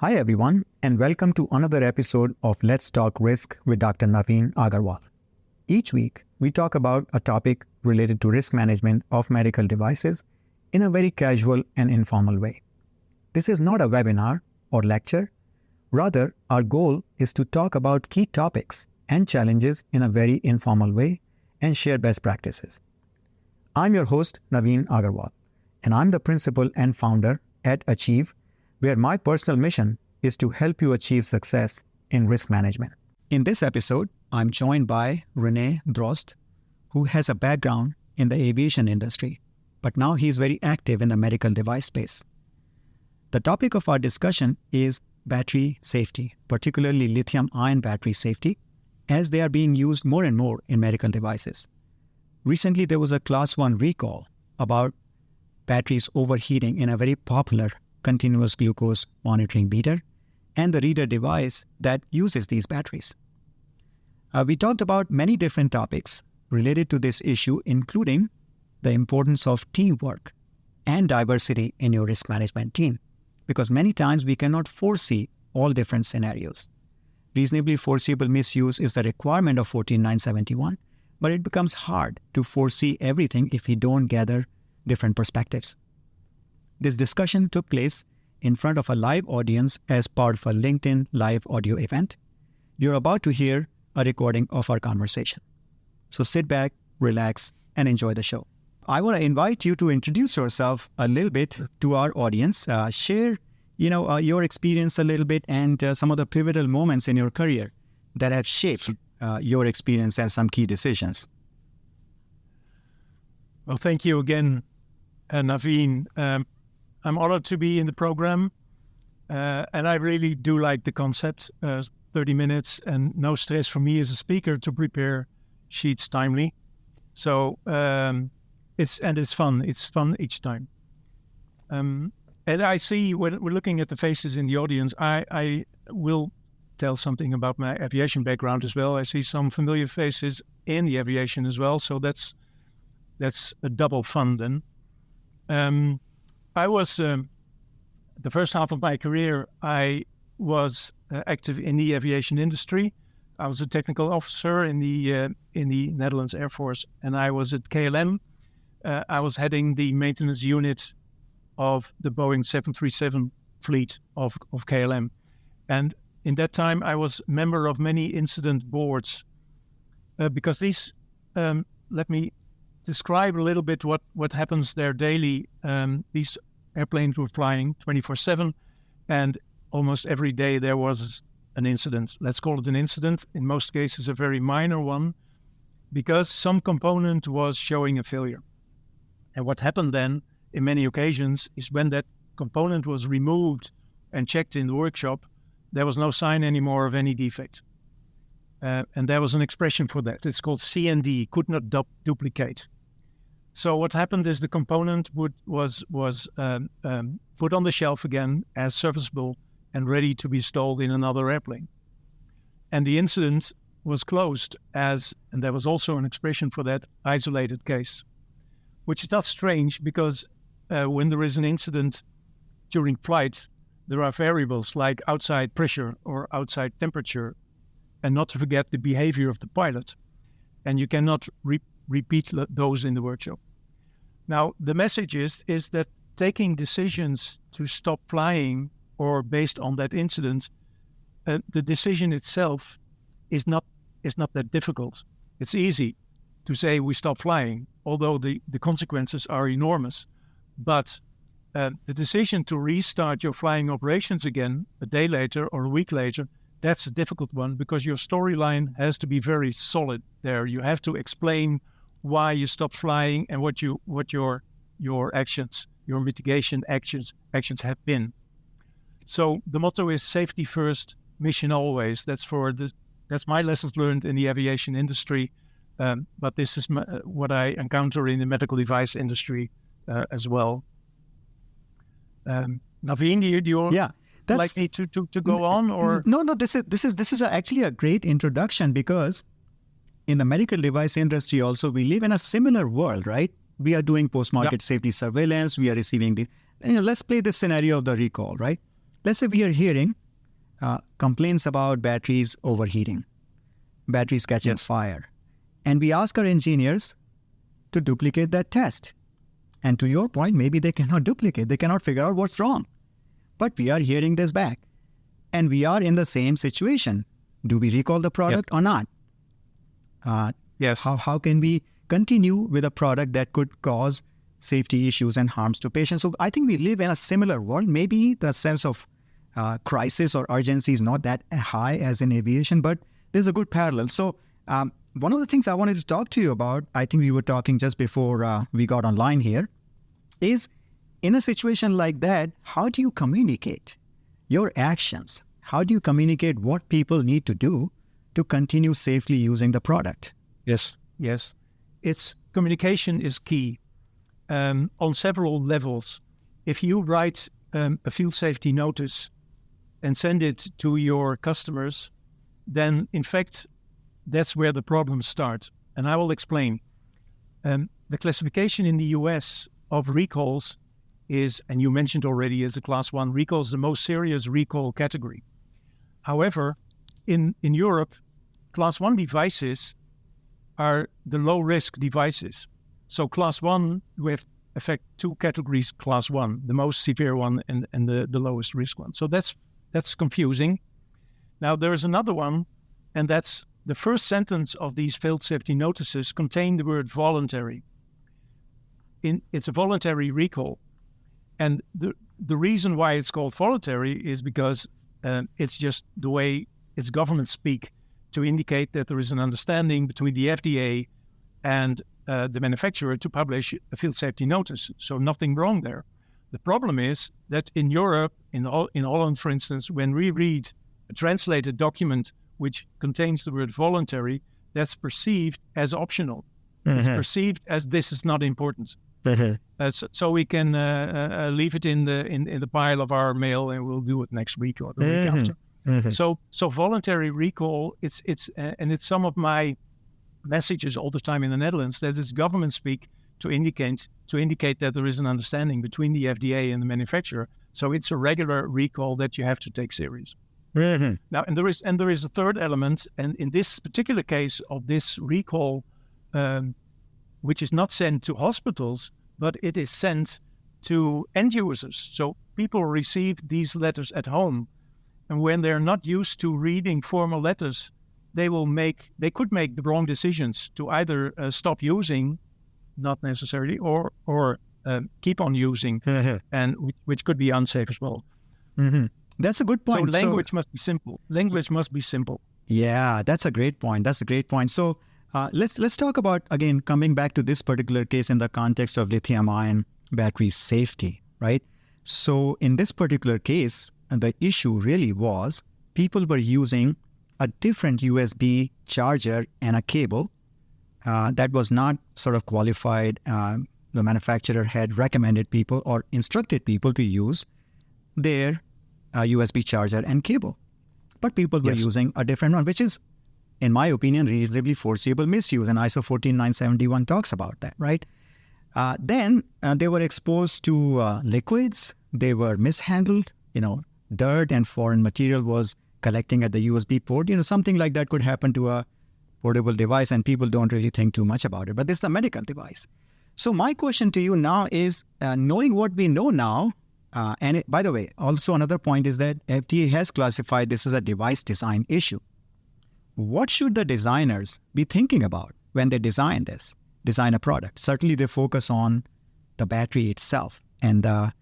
Hi everyone, and welcome to another episode of Let's Talk Risk with Dr. Naveen Agarwal. Each week, we talk about a topic related to risk management of medical devices in a very casual and informal way. This is not a webinar or lecture. Rather, our goal is to talk about key topics and challenges in a very informal way and share best practices. I'm your host, Naveen Agarwal, and I'm the principal and founder at Achieve, where my personal mission is to help you achieve success in risk management. In this episode, I'm joined by Rene Drost, who has a background in the aviation industry, but now he's very active in the medical device space. The topic of our discussion is battery safety, particularly lithium-ion battery safety, as they are being used more and more in medical devices. Recently, there was a Class 1 recall about batteries overheating in a very popular continuous glucose monitoring meter and the reader device that uses these batteries. We talked about many different topics related to this issue, including the importance of teamwork and diversity in your risk management team, because many times we cannot foresee all different scenarios. Reasonably foreseeable misuse is the requirement of 14971, but it becomes hard to foresee everything if we don't gather different perspectives. This discussion took place in front of a live audience as part of a LinkedIn live audio event. You're about to hear a recording of our conversation. So sit back, relax, and enjoy the show. I want to invite you to introduce yourself a little bit to our audience. Share, your experience a little bit and some of the pivotal moments in your career that have shaped your experience and some key decisions. Well, thank you again, Naveen. I'm honored to be in the program, and I really do like the concept. 30 minutes and no stress for me as a speaker to prepare sheets timely. So it's fun. It's fun each time. And I see when we're looking at the faces in the audience, I will tell something about my aviation background as well. I see some familiar faces in the aviation as well. So that's a double fun then. I was, the first half of my career, I was active in the aviation industry. I was a technical officer in the Netherlands Air Force, and I was at KLM. I was heading the maintenance unit of the Boeing 737 fleet of KLM. And in that time, I was member of many incident boards because these, let me describe a little bit what happens there daily. These airplanes were flying 24/7, and almost every day there was an incident. Let's call it an incident. In most cases, a very minor one, because some component was showing a failure. And what happened then, in many occasions, is when that component was removed and checked in the workshop, there was no sign anymore of any defect. And there was an expression for that. It's called CND, could not duplicate. So what happened is the component was put on the shelf again as serviceable and ready to be installed in another airplane. And the incident was closed and there was also an expression for that isolated case, which is not strange because when there is an incident during flight, there are variables like outside pressure or outside temperature, and not to forget the behavior of the pilot. And you cannot repeat those in the workshop. Now, the message is that taking decisions to stop flying or based on that incident, the decision itself is not that difficult. It's easy to say we stop flying, although the consequences are enormous. But the decision to restart your flying operations again a day later or a week later, that's a difficult one because your storyline has to be very solid there. You have to explain why you stopped flying and what your actions, your mitigation actions have been. So the motto is safety first, mission always. That's my lessons learned in the aviation industry, but this is what I encounter in the medical device industry as well. Naveen, do you like me to go on or? No. This is actually a great introduction because in the medical device industry also we live in a similar world, right? We are doing post-market safety surveillance. We are receiving let's play this scenario of the recall, right? let's say we are hearing complaints about batteries overheating, batteries catching fire, and we ask our engineers to duplicate that test. And to your point, maybe they cannot duplicate, they cannot figure out what's wrong. But we are hearing this back, and we are in the same situation. Do we recall the product or not? Yes. How can we continue with a product that could cause safety issues and harms to patients? So I think we live in a similar world. Maybe the sense of crisis or urgency is not that high as in aviation, but there's a good parallel. So one of the things I wanted to talk to you about, I think we were talking just before we got online here, is in a situation like that, how do you communicate your actions? How do you communicate what people need to do to continue safely using the product? Yes. It's communication is key on several levels. If you write a field safety notice and send it to your customers, then in fact, that's where the problems start. And I will explain. The classification in the US of recalls is, and you mentioned already, is a class 1 recall, is the most serious recall category. However, in Europe, class 1 devices are the low risk devices. So class 1, we have affect 2 categories, class 1, the most severe one and the lowest risk one. So that's confusing. Now there is another one, and that's the first sentence of these field safety notices contain the word voluntary. It's a voluntary recall. And the reason why it's called voluntary is because it's just the way it's government speak to indicate that there is an understanding between the FDA and the manufacturer to publish a field safety notice. So nothing wrong there. The problem is that in Europe, in Holland, for instance, when we read a translated document which contains the word voluntary, that's perceived as optional. Mm-hmm. It's perceived as this is not important. Mm-hmm. So we can leave it in the pile of our mail, and we'll do it next week or the week after. Mm-hmm. So voluntary recall, it's some of my messages all the time in the Netherlands that it's government speak to indicate that there is an understanding between the FDA and the manufacturer. So it's a regular recall that you have to take serious. Mm-hmm. Now, and there is a third element, and in this particular case of this recall, which is not sent to hospitals, but it is sent to end users. So people receive these letters at home, and when they're not used to reading formal letters, they could make the wrong decisions to either stop using, not necessarily, or keep on using, mm-hmm. and which could be unsafe as well. Mm-hmm. That's a good point. So language must be simple. Language must be simple. Yeah, that's a great point. So let's talk about, again, coming back to this particular case in the context of lithium-ion battery safety, right? So in this particular case, the issue really was people were using a different USB charger and a cable that was not sort of qualified. The manufacturer had recommended people or instructed people to use their USB charger and cable. But people were using a different one, which is, in my opinion, reasonably foreseeable misuse. And ISO 14971 talks about that, right? Then they were exposed to liquids. They were mishandled. Dirt and foreign material was collecting at the USB port. Something like that could happen to a portable device, and people don't really think too much about it. But this is a medical device. So my question to you now is, knowing what we know now, by the way, also another point is that FDA has classified this as a device design issue. What should the designers be thinking about when they design a product? Certainly they focus on the battery itself and the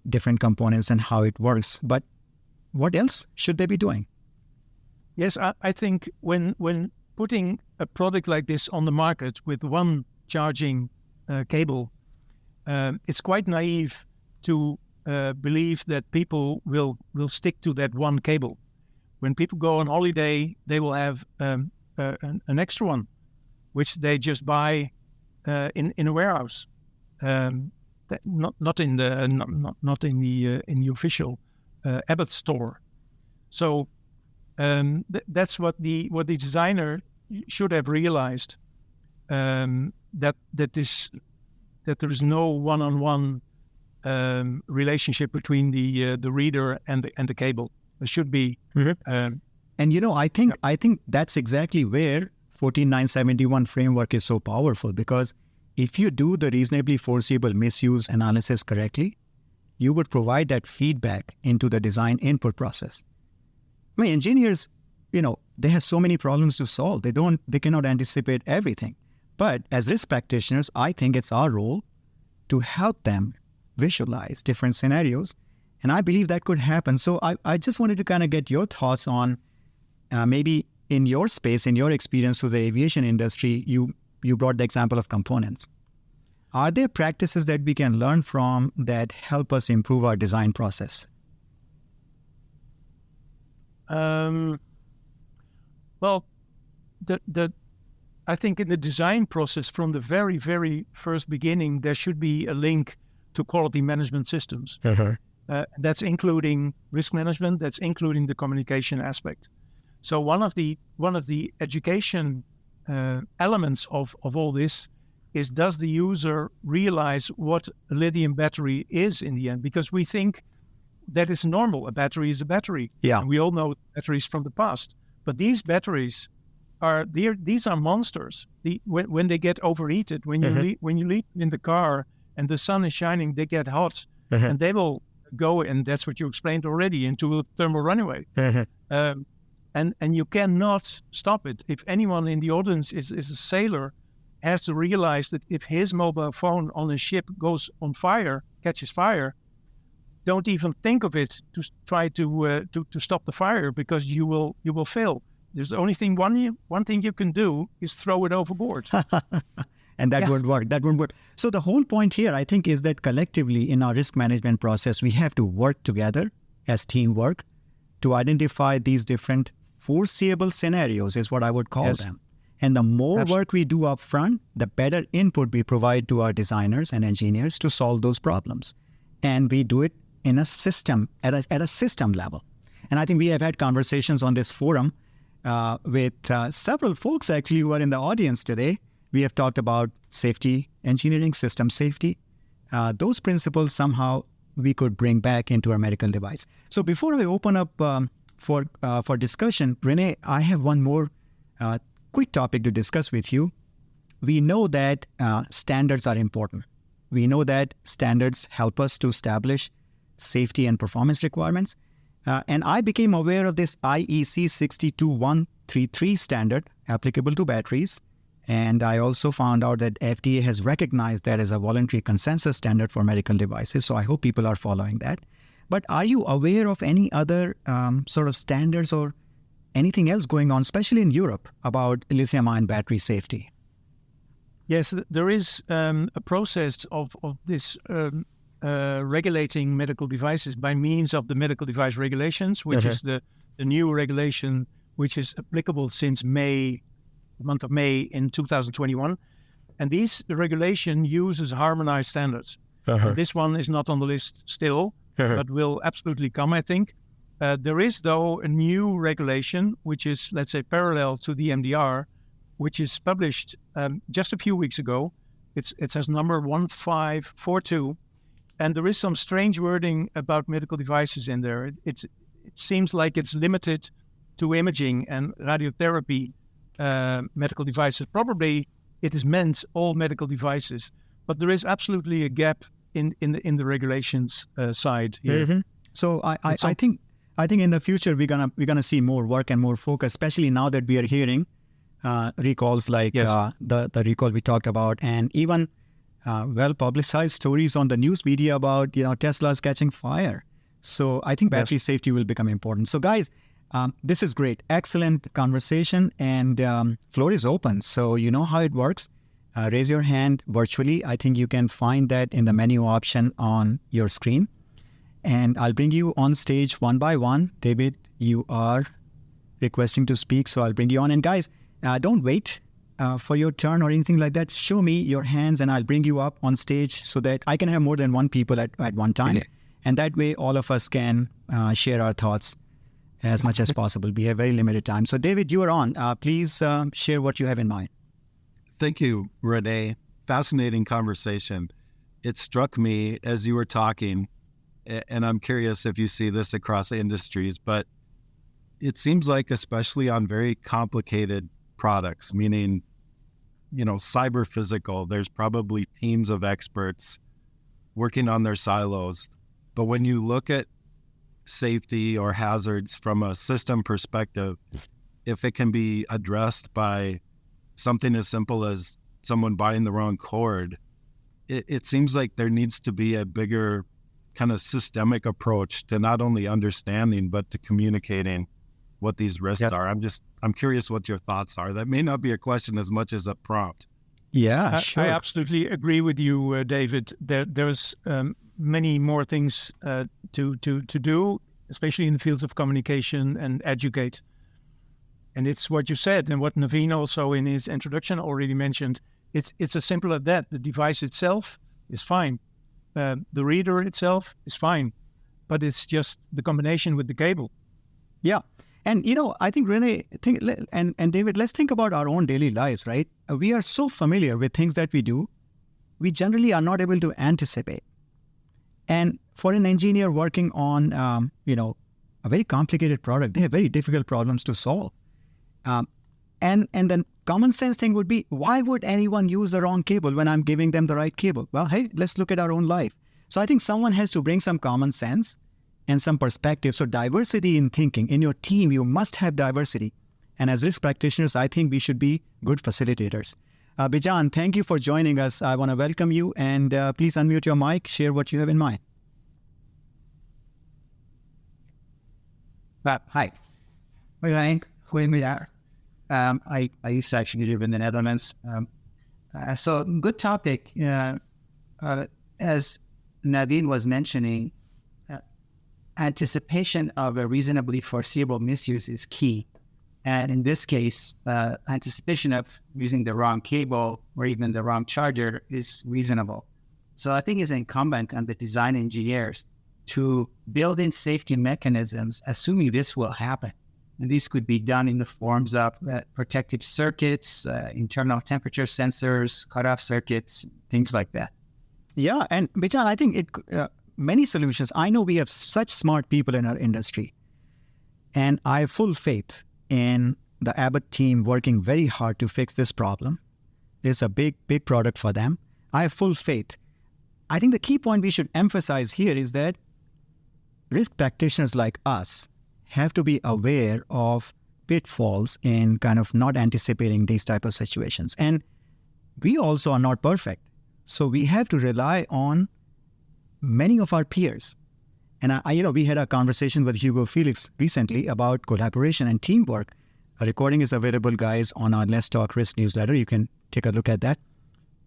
different components and how it works. But what else should they be doing? Yes, I think when putting a product like this on the market with one charging cable, it's quite naive to believe that people will stick to that one cable. When people go on holiday, they will have an extra one, which they just buy in a warehouse, not in the official Abbott store. So that's what the designer should have realized, that there is no one-on-one relationship between the reader and the cable. There should be. And I think that's exactly where 14971 framework is so powerful, because if you do the reasonably foreseeable misuse analysis correctly, you would provide that feedback into the design input process. I mean, engineers, they have so many problems to solve. They cannot anticipate everything. But as risk practitioners, I think it's our role to help them visualize different scenarios. And I believe that could happen. So I just wanted to kind of get your thoughts on maybe in your space, in your experience through the aviation industry, you brought the example of components. Are there practices that we can learn from that help us improve our design process? Well, I think in the design process, from the very, very first beginning, there should be a link to quality management systems. That's including risk management. That's including the communication aspect. So one of the education elements of all this is, does the user realize what a lithium battery is in the end? Because we think that is normal. A battery is a battery. Yeah. And we all know batteries from the past. But these batteries these are monsters. When they get overheated, when you leave in the car and the sun is shining, they get hot, and they will go, and that's what you explained already, into a thermal runaway. And you cannot stop it. If anyone in the audience is a sailor, has to realize that if his mobile phone on a ship goes on fire, catches fire, don't even think of it to try to stop the fire, because you will fail. There's the only thing one thing you can do is throw it overboard. And that won't work. That won't work. So the whole point here, I think, is that collectively in our risk management process, we have to work together as teamwork to identify these different foreseeable scenarios, is what I would call them. And the more work we do up front, the better input we provide to our designers and engineers to solve those problems. And we do it in a system, at a system level. And I think we have had conversations on this forum with several folks actually who are in the audience today. We have talked about safety engineering, system safety. Those principles somehow we could bring back into our medical device. So before I open up for discussion, Rene, I have one more quick topic to discuss with you. We know that standards are important. We know that standards help us to establish safety and performance requirements. And I became aware of this IEC 62133 standard applicable to batteries. And I also found out that FDA has recognized that as a voluntary consensus standard for medical devices. So I hope people are following that. But are you aware of any other sort of standards or anything else going on, especially in Europe, about lithium-ion battery safety? Yes, there is a process of this regulating medical devices by means of the medical device regulations, which is the new regulation, which is applicable since the month of May in 2021. And the regulation uses harmonized standards. This one is not on the list still, but will absolutely come, I think. There is, though, a new regulation, which is, let's say, parallel to the MDR, which is published just a few weeks ago. It says number 1542. And there is some strange wording about medical devices in there. It seems like it's limited to imaging and radiotherapy medical devices. Probably it is meant all medical devices, but there is absolutely a gap in the regulations side here. So I think in the future we're gonna see more work and more focus, especially now that we are hearing recalls like the recall we talked about, and even well-publicized stories on the news media about Tesla's catching fire. So I think battery safety will become important. So guys, this is great, excellent conversation, and floor is open. So you know how it works. Raise your hand virtually. I think you can find that in the menu option on your screen. And I'll bring you on stage one by one. David, you are requesting to speak, so I'll bring you on. And guys, don't wait for your turn or anything like that. Show me your hands and I'll bring you up on stage so that I can have more than one people at one time. And that way all of us can share our thoughts as much as possible. We have very limited time. So David, you are on. Please share what you have in mind. Thank you, Rene. Fascinating conversation. it struck me as you were talking, and I'm curious if you see this across industries, but it seems like especially on very complicated products, meaning, cyber physical, there's probably teams of experts working on their silos. But when you look at safety or hazards from a system perspective, if it can be addressed by something as simple as someone buying the wrong cord, it seems like there needs to be a bigger kind of systemic approach to not only understanding, but to communicating what these risks are. I'm curious what your thoughts are. That may not be a question as much as a prompt. Yeah, sure. I absolutely agree with you, David. There's many more things to do, especially in the fields of communication and educate. And it's what you said, and what Naveen also in his introduction already mentioned. It's as simple as that. The device itself is fine. The reader itself is fine. But it's just the combination with the cable. Yeah. And, I think, Rene, and David, let's think about our own daily lives, right? We are so familiar with things that we do, we generally are not able to anticipate. And for an engineer working on, a very complicated product, they have very difficult problems to solve. And then common sense thing would be, why would anyone use the wrong cable when I'm giving them the right cable? Well, hey, let's look at our own life. So I think someone has to bring some common sense and some perspective. So diversity in thinking. In your team, you must have diversity. And as risk practitioners, I think we should be good facilitators. Bijan, thank you for joining us. I want to welcome you, and please unmute your mic, share what you have in mind. Hi. Goedemiddag. I used to actually live in the Netherlands. So good topic. As Naveen was mentioning, anticipation of a reasonably foreseeable misuse is key. And in this case, anticipation of using the wrong cable or even the wrong charger is reasonable. So I think it's incumbent on the design engineers to build in safety mechanisms, assuming this will happen. And these could be done in the forms of protective circuits, internal temperature sensors, cutoff circuits, things like that. Yeah, and Bijan, I think many solutions. I know we have such smart people in our industry, and I have full faith in the Abbott team working very hard to fix this problem. There's a big product for them. I have full faith. I think the key point we should emphasize here is that risk practitioners like us have to be aware of pitfalls in kind of not anticipating these type of situations. And we also are not perfect. So we have to rely on many of our peers. And we had a conversation with Hugo Felix recently about collaboration and teamwork. A recording is available, guys, on our Let's Talk Risk newsletter. You can take a look at that.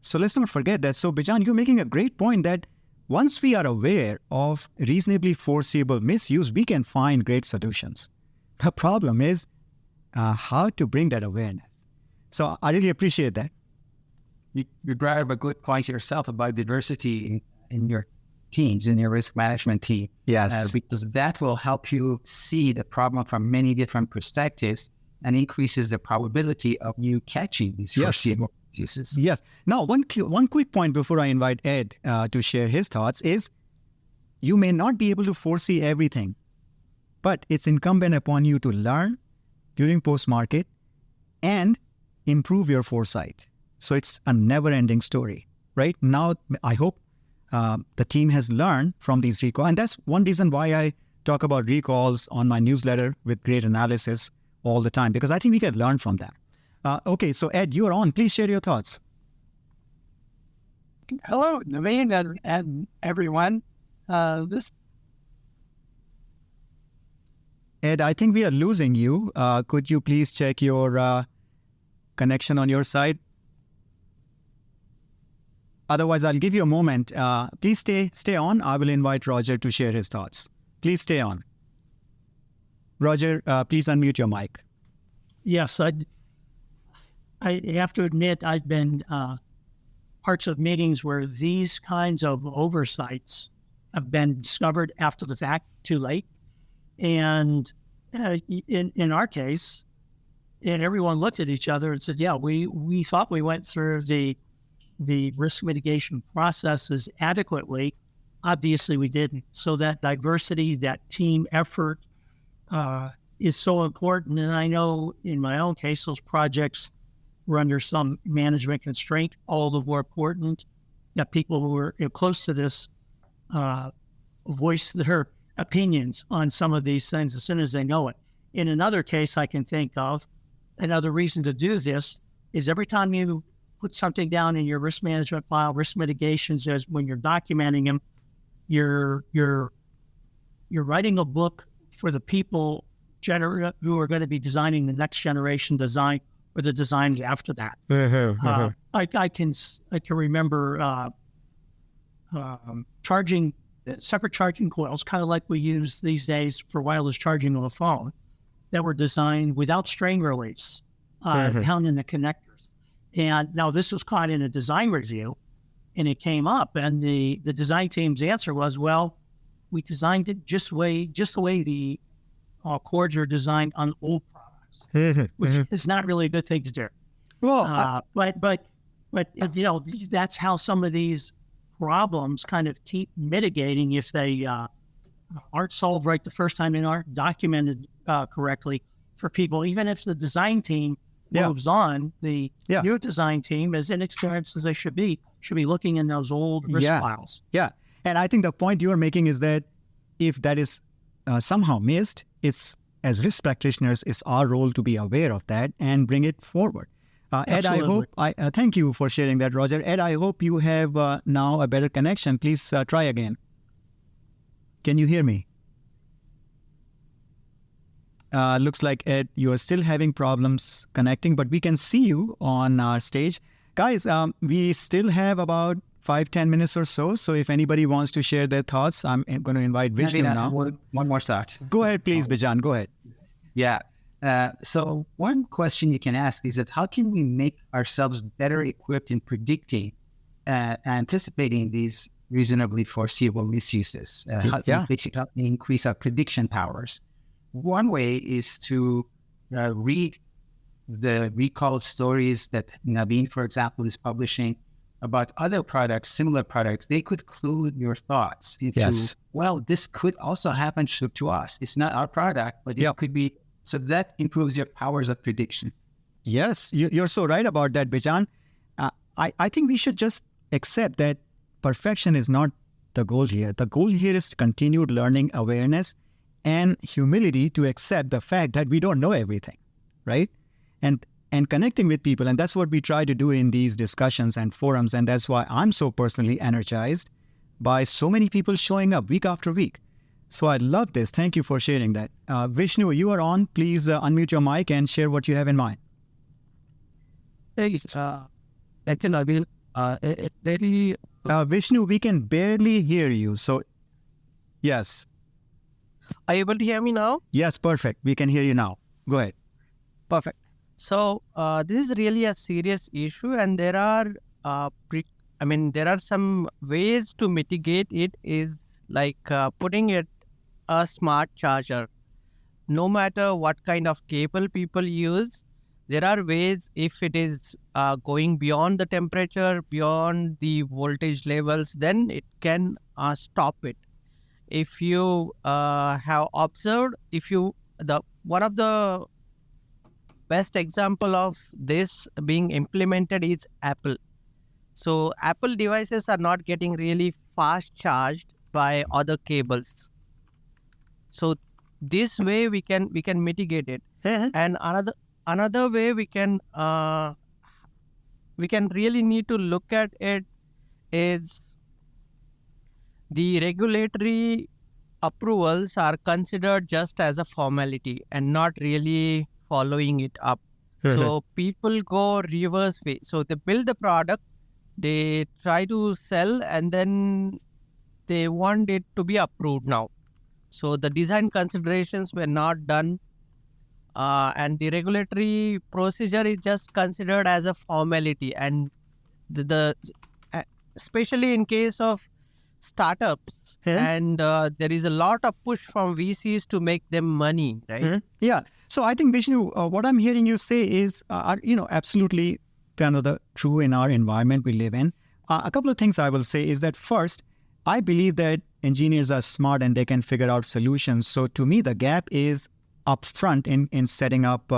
So let's not forget that. So Bijan, you're making a great point that once we are aware of reasonably foreseeable misuse, we can find great solutions. The problem is how to bring that awareness. So I really appreciate that. You brought up a good point yourself about diversity in your teams, in your risk management team. Yes. Because that will help you see the problem from many different perspectives and increases the probability of you catching these foreseeable uses. Yes. Now, one quick point before I invite Ed to share his thoughts is you may not be able to foresee everything, but it's incumbent upon you to learn during post-market and improve your foresight. So it's a never-ending story, right? Now, I hope the team has learned from these recalls. And that's one reason why I talk about recalls on my newsletter with great analysis all the time, because I think we can learn from them. Okay, so Ed, you're on. Please share your thoughts. Hello, Naveen and everyone. Ed, I think we are losing you. Could you please check your connection on your side? Otherwise, I'll give you a moment. Please stay on. I will invite Roger to share his thoughts. Please stay on. Roger, please unmute your mic. Yes, I have to admit I've been parts of meetings where these kinds of oversights have been discovered after the fact, too late. And in our case, and everyone looked at each other and said, yeah, we thought we went through the the risk mitigation processes adequately? Obviously, we didn't. So that diversity, that team effort is so important. And I know in my own case, those projects were under some management constraint. All the more important that people who were close to this voice their opinions on some of these things as soon as they know it. In another case I can think of, another reason to do this is every time you put something down in your risk management file, risk mitigations, as when you're documenting them, you're writing a book for the people who are going to be designing the next generation design or the designs after that. I can remember charging separate charging coils, kind of like we use these days for wireless charging of a phone, that were designed without strain release down in the connectors. And now this was caught in a design review, and it came up, and the design team's answer was, well, we designed it just the way the cords are designed on old products, which is not really a good thing to do. Well, but you know, that's how some of these problems kind of keep mitigating if they aren't solved right the first time and aren't documented correctly for people. Even if the design team moves on, the new design team, as inexperienced as they should be looking in those old risk files. Yeah. And I think the point you're making is that if that is somehow missed, it's, as risk practitioners, it's our role to be aware of that and bring it forward. Ed, I thank you for sharing that, Roger. Ed, I hope you have now a better connection. Please try again. Can you hear me? Looks like, Ed, you are still having problems connecting, but we can see you on our stage. Guys, we still have about 5-10 minutes or so. So if anybody wants to share their thoughts, I'm going to invite Vishnu now. One more thought. Go ahead, please, Bijan. Go ahead. Yeah. So one question you can ask is that how can we make ourselves better equipped in predicting, anticipating these reasonably foreseeable misuses? How can we basically increase our prediction powers? One way is to read the recall stories that Naveen, for example, is publishing about other products, similar products. They could clue your thoughts into, well, this could also happen to us. It's not our product, but it could be. So that improves your powers of prediction. Yes, you're so right about that, Bijan. I think we should just accept that perfection is not the goal here. The goal here is continued learning, awareness, and humility to accept the fact that we don't know everything, right? And connecting with people. And that's what we try to do in these discussions and forums. And that's why I'm so personally energized by so many people showing up week after week. So I love this. Thank you for sharing that. Vishnu, you are on. Please unmute your mic and share what you have in mind. Thanks. Actually, Vishnu, we can barely hear you. So, yes. Are you able to hear me now? Yes, perfect. We can hear you now. Go ahead. Perfect. So this is really a serious issue, and there are there are some ways to mitigate it. Is like putting it a smart charger. No matter what kind of cable people use, there are ways, if it is going beyond the temperature, beyond the voltage levels, then it can stop it. If you have observed, one of the best example of this being implemented is Apple. So Apple devices are not getting really fast charged by other cables. So this way we can mitigate it. And another way we can really need to look at it is the regulatory approvals are considered just as a formality and not really following it up. So people go reverse way. So they build the product, they try to sell, and then they want it to be approved now. So the design considerations were not done, and the regulatory procedure is just considered as a formality. And especially in case of startups, and there is a lot of push from VCs to make them money, right? Yeah. So I think, Vishnu, what I'm hearing you say is, absolutely kind of true in our environment we live in. A couple of things I will say is that first, I believe that engineers are smart and they can figure out solutions. So to me, the gap is upfront in setting up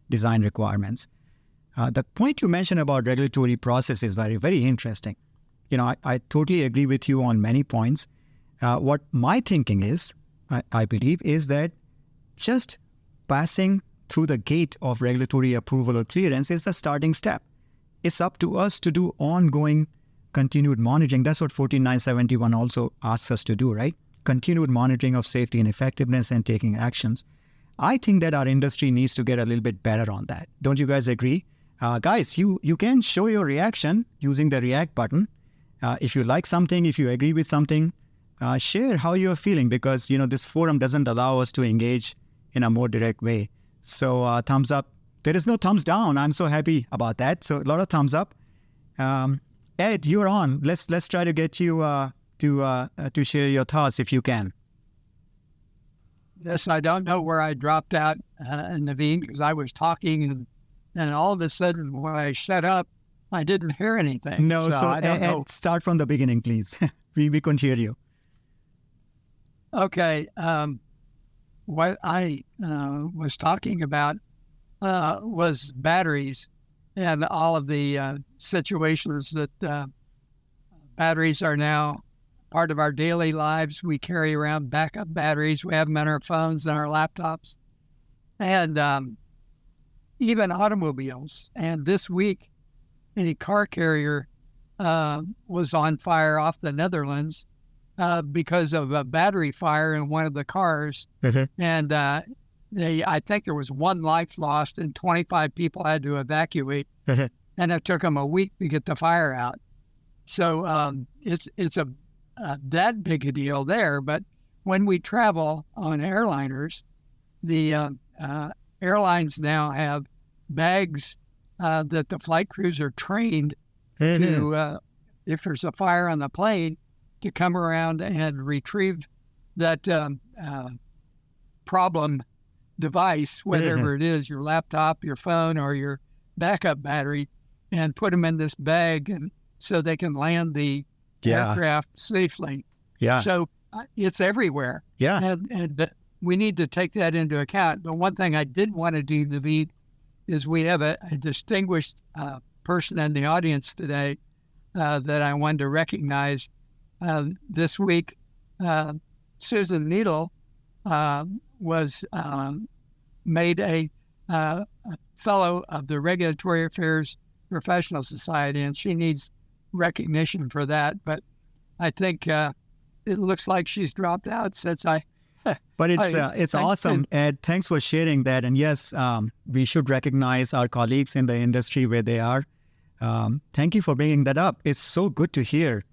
design requirements. The point you mentioned about regulatory process is very, very interesting. I totally agree with you on many points. What my thinking is, I believe, is that just passing through the gate of regulatory approval or clearance is the starting step. It's up to us to do ongoing continued monitoring. That's what 14971 also asks us to do, right? Continued monitoring of safety and effectiveness and taking actions. I think that our industry needs to get a little bit better on that. Don't you guys agree? Guys, you can show your reaction using the react button. If you like something, if you agree with something, share how you're feeling, because this forum doesn't allow us to engage in a more direct way. So thumbs up. There is no thumbs down. I'm so happy about that. So a lot of thumbs up. Ed, you're on. Let's try to get you to share your thoughts if you can. Yes, I don't know where I dropped out, Naveen, because I was talking and all of a sudden when I shut up, I didn't hear anything. No, so I don't know. Ed, start from the beginning, please. we couldn't hear you. Okay. What I was talking about was batteries and all of the situations that batteries are now part of our daily lives. We carry around backup batteries. We have them on our phones and our laptops, and even automobiles. And this week, a car carrier was on fire off the Netherlands because of a battery fire in one of the cars. Mm-hmm. And I think there was one life lost and 25 people had to evacuate. Mm-hmm. And it took them a week to get the fire out. So it's that big a deal there. But when we travel on airliners, the airlines now have bags that the flight crews are trained to, if there's a fire on the plane, to come around and retrieve that problem device, whatever it is, your laptop, your phone, or your backup battery, and put them in this bag, and so they can land the aircraft safely. Yeah. So it's everywhere. Yeah. And we need to take that into account. But one thing I did want to do, Naveen, is we have a distinguished person in the audience today that I wanted to recognize. This week, Susan Needle was made a fellow of the Regulatory Affairs Professional Society, and she needs recognition for that. But I think it looks like she's dropped out since I. But it's awesome, Ed. Thanks for sharing that. And yes, we should recognize our colleagues in the industry where they are. Thank you for bringing that up. It's so good to hear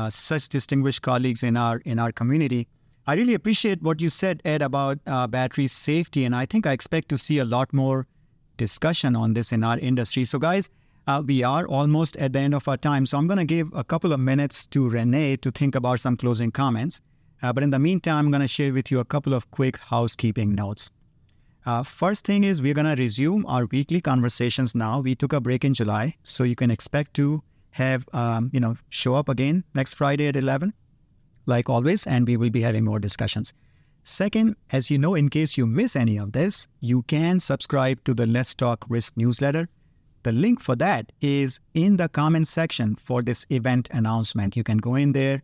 such distinguished colleagues in our community. I really appreciate what you said, Ed, about battery safety, and I think I expect to see a lot more discussion on this in our industry. So guys, we are almost at the end of our time, so I'm going to give a couple of minutes to Rene to think about some closing comments. But in the meantime, I'm going to share with you a couple of quick housekeeping notes. First thing is we're going to resume our weekly conversations now. We took a break in July, so you can expect to have, show up again next Friday at 11, like always, and we will be having more discussions. Second, as you know, in case you miss any of this, you can subscribe to the Let's Talk Risk newsletter. The link for that is in the comment section for this event announcement. You can go in there,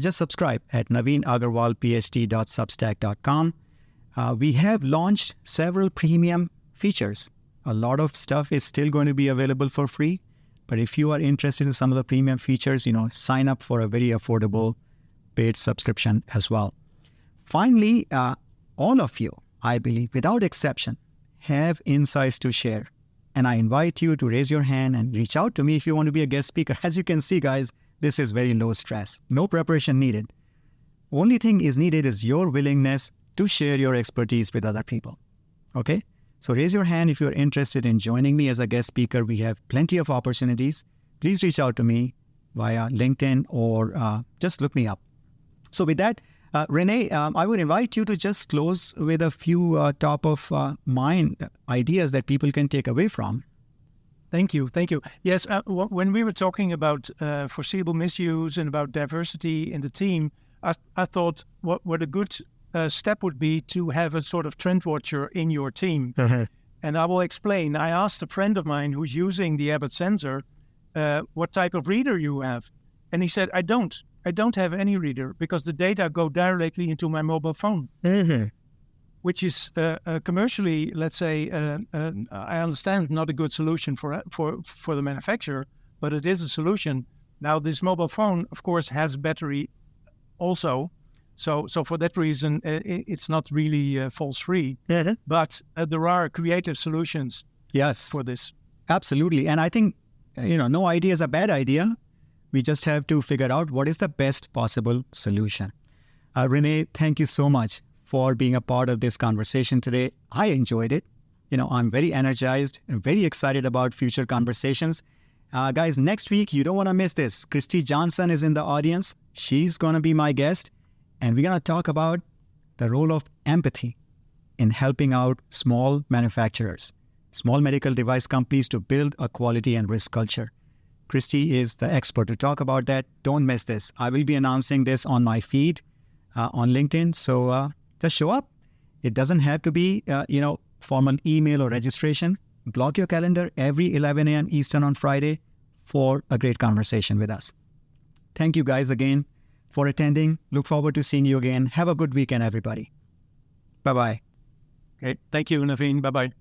just subscribe at naveenagarwalphd.substack.com. We have launched several premium features. A lot of stuff is still going to be available for free. But if you are interested in some of the premium features, sign up for a very affordable paid subscription as well. Finally, all of you, I believe, without exception, have insights to share. And I invite you to raise your hand and reach out to me if you want to be a guest speaker. As you can see, guys, this is very low stress. No preparation needed. Only thing is needed is your willingness to share your expertise with other people. Okay? So raise your hand if you're interested in joining me as a guest speaker. We have plenty of opportunities. Please reach out to me via LinkedIn or just look me up. So with that, Rene, I would invite you to just close with a few top of mind ideas that people can take away from. Thank you. Yes, when we were talking about foreseeable misuse and about diversity in the team, I thought what a good step would be to have a sort of trend watcher in your team. And I will explain. I asked a friend of mine who's using the Abbott sensor, what type of reader you have. And he said, I don't have any reader because the data go directly into my mobile phone. Which is commercially, let's say, I understand not a good solution for the manufacturer, but it is a solution. Now, this mobile phone, of course, has battery also. So for that reason, it's not really false free. But there are creative solutions for this. Absolutely. And I think, no idea is a bad idea. We just have to figure out what is the best possible solution. Rene, thank you so much for being a part of this conversation today. I enjoyed it. I'm very energized and very excited about future conversations. Guys, next week, you don't want to miss this. Christy Johnson is in the audience. She's going to be my guest. And we're going to talk about the role of empathy in helping out small manufacturers, small medical device companies to build a quality and risk culture. Christy is the expert to talk about that. Don't miss this. I will be announcing this on my feed on LinkedIn. So just show up. It doesn't have to be, formal email or registration. Block your calendar every 11 a.m. Eastern on Friday for a great conversation with us. Thank you guys again for attending. Look forward to seeing you again. Have a good weekend, everybody. Bye-bye. Okay. Thank you, Naveen. Bye-bye.